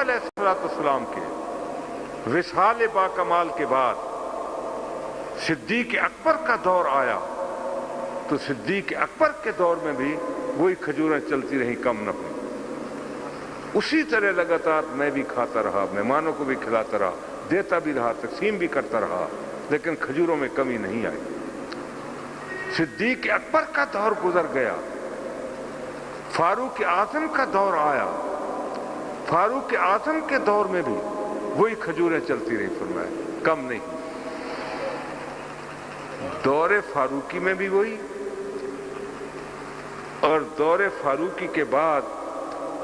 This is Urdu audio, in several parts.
علیہ السلام کے وصال باکمال کے بعد صدیق اکبر کا دور آیا تو صدیق اکبر کے دور میں بھی وہی کھجوریں چلتی رہیں، کم نہ ہوئی۔ اسی طرح لگاتار میں بھی کھاتا رہا، مہمانوں کو بھی کھلاتا رہا، دیتا بھی رہا، تقسیم بھی کرتا رہا، لیکن کھجوروں میں کمی نہیں آئی۔ صدیق اکبر کا دور گزر گیا، فاروق اعظم کا دور آیا، فاروق اعظم کے دور میں بھی وہی کھجوریں چلتی رہی، فرمایا کم نہیں۔ دور فاروقی میں بھی وہی، اور دور فاروقی کے بعد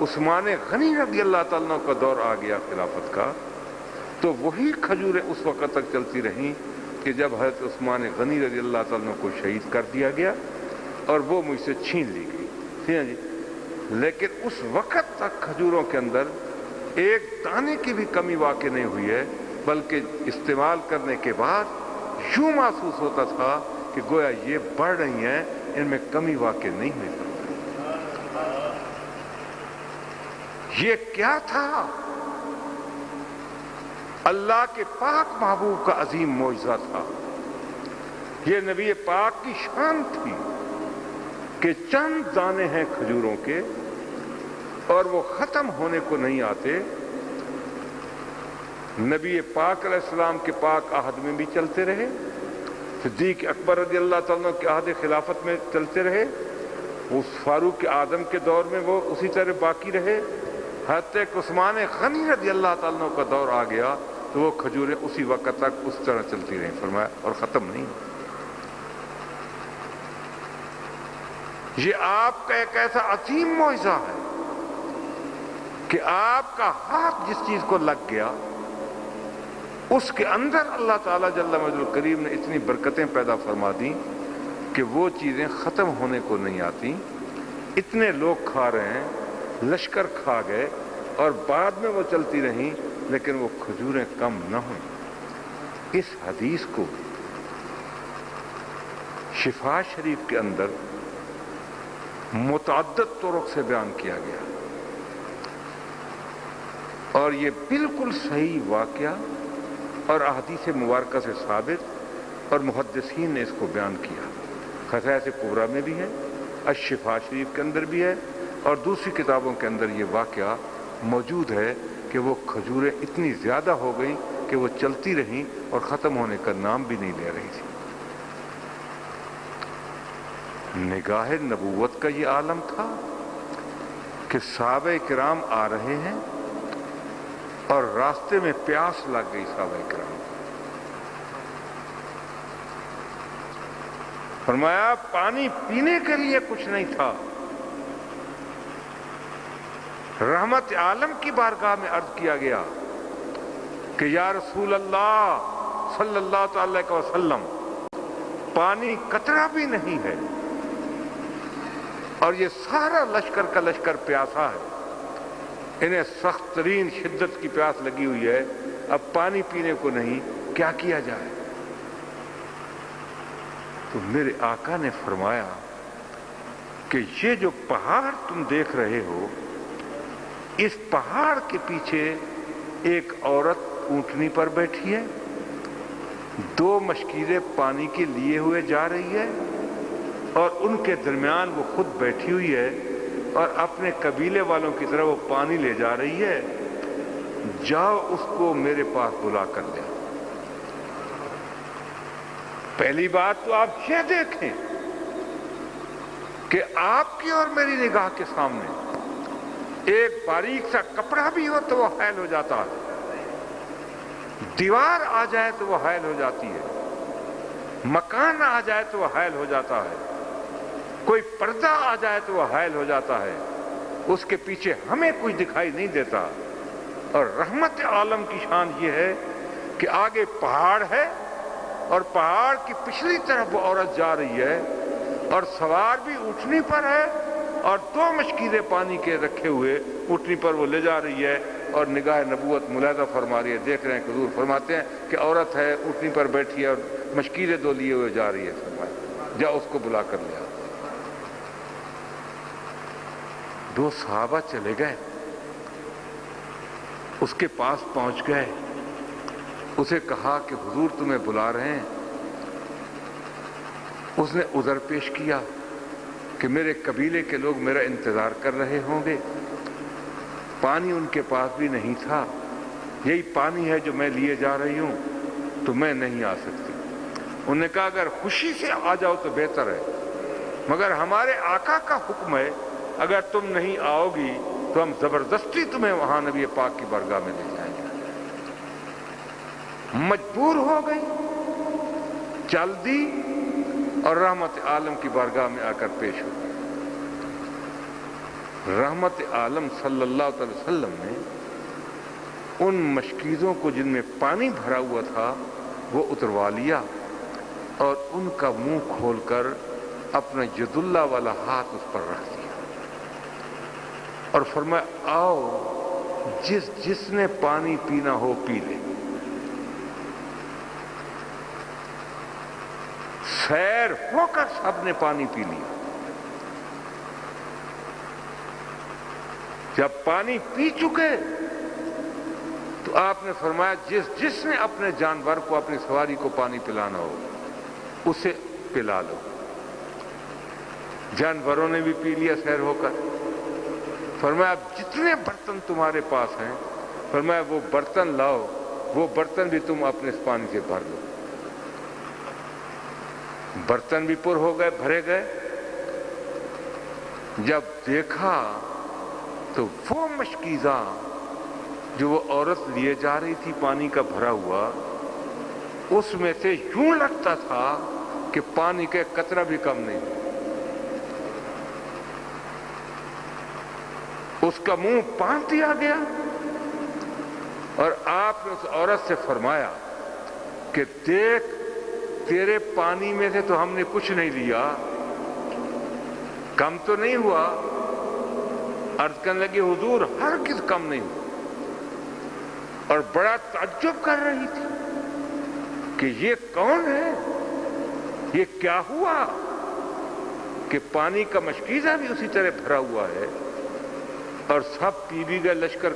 عثمان غنی رضی اللہ تعالیٰ کا دور آ گیا خلافت کا، تو وہی کھجوریں اس وقت تک چلتی رہیں کہ جب حضرت عثمان غنی رضی اللہ تعالیٰ کو شہید کر دیا گیا اور وہ مجھ سے چھین لی گئی، ٹھیک ہے جی۔ لیکن اس وقت تک کھجوروں کے اندر ایک دانے کی بھی کمی واقع نہیں ہوئی ہے، بلکہ استعمال کرنے کے بعد یوں محسوس ہوتا تھا کہ گویا یہ بڑھ رہی ہیں، ان میں کمی واقع نہیں ہوئی۔ یہ کیا تھا؟ اللہ کے پاک محبوب کا عظیم معجزہ تھا۔ یہ نبی پاک کی شان تھی کہ چند دانے ہیں کھجوروں کے اور وہ ختم ہونے کو نہیں آتے۔ نبی پاک علیہ السلام کے پاک عہد میں بھی چلتے رہے، صدیق اکبر رضی اللہ تعالیٰ کے عہد خلافت میں چلتے رہے، اس فاروق اعظم کے دور میں وہ اسی طرح باقی رہے، حتیٰ کہ عثمان غنی رضی اللہ تعالیٰ کا دور آ گیا تو وہ کھجوریں اسی وقت تک اس طرح چلتی رہیں، فرمایا، اور ختم نہیں۔ یہ آپ کا ایک ایسا عظیم معجزہ ہے کہ آپ کا ہاتھ جس چیز کو لگ گیا اس کے اندر اللہ تعالیٰ جل مجدہ الکریم نے اتنی برکتیں پیدا فرما دیں کہ وہ چیزیں ختم ہونے کو نہیں آتی۔ اتنے لوگ کھا رہے ہیں، لشکر کھا گئے اور بعد میں وہ چلتی رہیں، لیکن وہ کھجوریں کم نہ ہوئیں۔ اس حدیث کو شفا شریف کے اندر متعدد طرق سے بیان کیا گیا اور یہ بالکل صحیح واقعہ اور احادیث مبارکہ سے ثابت، اور محدثین نے اس کو بیان کیا۔ خصائص کبریٰ میں بھی ہے، الشفا شریف کے اندر بھی ہے، اور دوسری کتابوں کے اندر یہ واقعہ موجود ہے کہ وہ کھجوریں اتنی زیادہ ہو گئیں کہ وہ چلتی رہیں اور ختم ہونے کا نام بھی نہیں لے رہی تھی۔ نگاہ نبوت کا یہ عالم تھا کہ صحابہ کرام آ رہے ہیں اور راستے میں پیاس لگ گئی صحابہ کرام کو۔ فرمایا پانی پینے کے لیے کچھ نہیں تھا۔ رحمت عالم کی بارگاہ میں عرض کیا گیا کہ یا رسول اللہ صلی اللہ تعالی علیہ وسلم، پانی قطرہ بھی نہیں ہے اور یہ سارا لشکر کا لشکر پیاسا ہے، انہیں سخت ترین شدت کی پیاس لگی ہوئی ہے، اب پانی پینے کو نہیں، کیا کیا جائے؟ تو میرے آقا نے فرمایا کہ یہ جو پہاڑ تم دیکھ رہے ہو، اس پہاڑ کے پیچھے ایک عورت اونٹنی پر بیٹھی ہے، 2 مشکیزیں پانی کے لیے ہوئے جا رہی ہے اور ان کے درمیان وہ خود بیٹھی ہوئی ہے اور اپنے قبیلے والوں کی طرح وہ پانی لے جا رہی ہے، جاؤ اس کو میرے پاس بلا کر لے۔ پہلی بات تو آپ یہ دیکھیں کہ آپ کی اور میری نگاہ کے سامنے ایک باریک سا کپڑا بھی ہو تو وہ حائل ہو جاتا ہے، دیوار آ جائے تو وہ حائل ہو جاتی ہے، مکان آ جائے تو وہ حائل ہو جاتا ہے، کوئی پردہ آ جائے تو وہ حائل ہو جاتا ہے، اس کے پیچھے ہمیں کچھ دکھائی نہیں دیتا۔ اور رحمت عالم کی شان یہ ہے کہ آگے پہاڑ ہے اور پہاڑ کی پچھلی طرف وہ عورت جا رہی ہے اور سوار بھی اونٹنی پر ہے اور 2 مشکیزیں پانی کے رکھے ہوئے اونٹنی پر وہ لے جا رہی ہے اور نگاہ نبوت ملاحظہ فرما رہی ہے۔ دیکھ رہے ہیں کہ حضور فرماتے ہیں کہ عورت ہے، اونٹنی پر بیٹھی ہے اور مشکیزیں 2 لیے ہوئے جا رہی ہے، فرمایا جا اس کو بلا کر لیا۔ 2 صحابہ چلے گئے، اس کے پاس پہنچ گئے، اسے کہا کہ حضور تمہیں بلا رہے ہیں۔ اس نے عذر پیش کیا کہ میرے قبیلے کے لوگ میرا انتظار کر رہے ہوں گے، پانی ان کے پاس بھی نہیں تھا، یہی پانی ہے جو میں لیے جا رہی ہوں، تو میں نہیں آ سکتی۔ انہوں نے کہا اگر خوشی سے آ جاؤ تو بہتر ہے، مگر ہمارے آقا کا حکم ہے اگر تم نہیں آؤ گی تو ہم زبردستی تمہیں وہاں نبی پاک کی بارگاہ میں لے جائیں گے۔ مجبور ہو گئی، چل دی اور رحمت عالم کی بارگاہ میں آ کر پیش ہو گئی۔ رحمت عالم صلی اللہ علیہ وسلم نے ان مشکیزوں کو جن میں پانی بھرا ہوا تھا وہ اتروا لیا اور ان کا منہ کھول کر اپنا ید اللہ والا ہاتھ اس پر رکھ دیا اور فرمایا آؤ جس نے پانی پینا ہو پی لے۔ سیر ہو کر سب نے پانی پی لیا۔ جب پانی پی چکے تو آپ نے فرمایا جس نے اپنے جانور کو اپنی سواری کو پانی پلانا ہو اسے پلا لو۔ جانوروں نے بھی پی لیا سیر ہو کر۔ فرمایا اب جتنے برتن تمہارے پاس ہیں فرمایا وہ برتن لاؤ، وہ برتن بھی تم اپنے اس پانی سے بھر لو۔ برتن بھی پر ہو گئے، بھرے گئے۔ جب دیکھا تو وہ مشکیزہ جو وہ عورت لیے جا رہی تھی پانی کا بھرا ہوا، اس میں سے یوں لگتا تھا کہ پانی کا قطرہ بھی کم نہیں۔ اس کا منہ باندھ دیا گیا اور آپ نے اس عورت سے فرمایا کہ دیکھ تیرے پانی میں سے تو ہم نے کچھ نہیں لیا، کم تو نہیں ہوا۔ عرض کرنے لگی حضور ہرگز کم نہیں ہوا، اور بڑا تعجب کر رہی تھی کہ یہ کون ہے، یہ کیا ہوا کہ پانی کا مشکیزہ بھی اسی طرح بھرا ہوا ہے اور سب پی بھی گئے، لشکر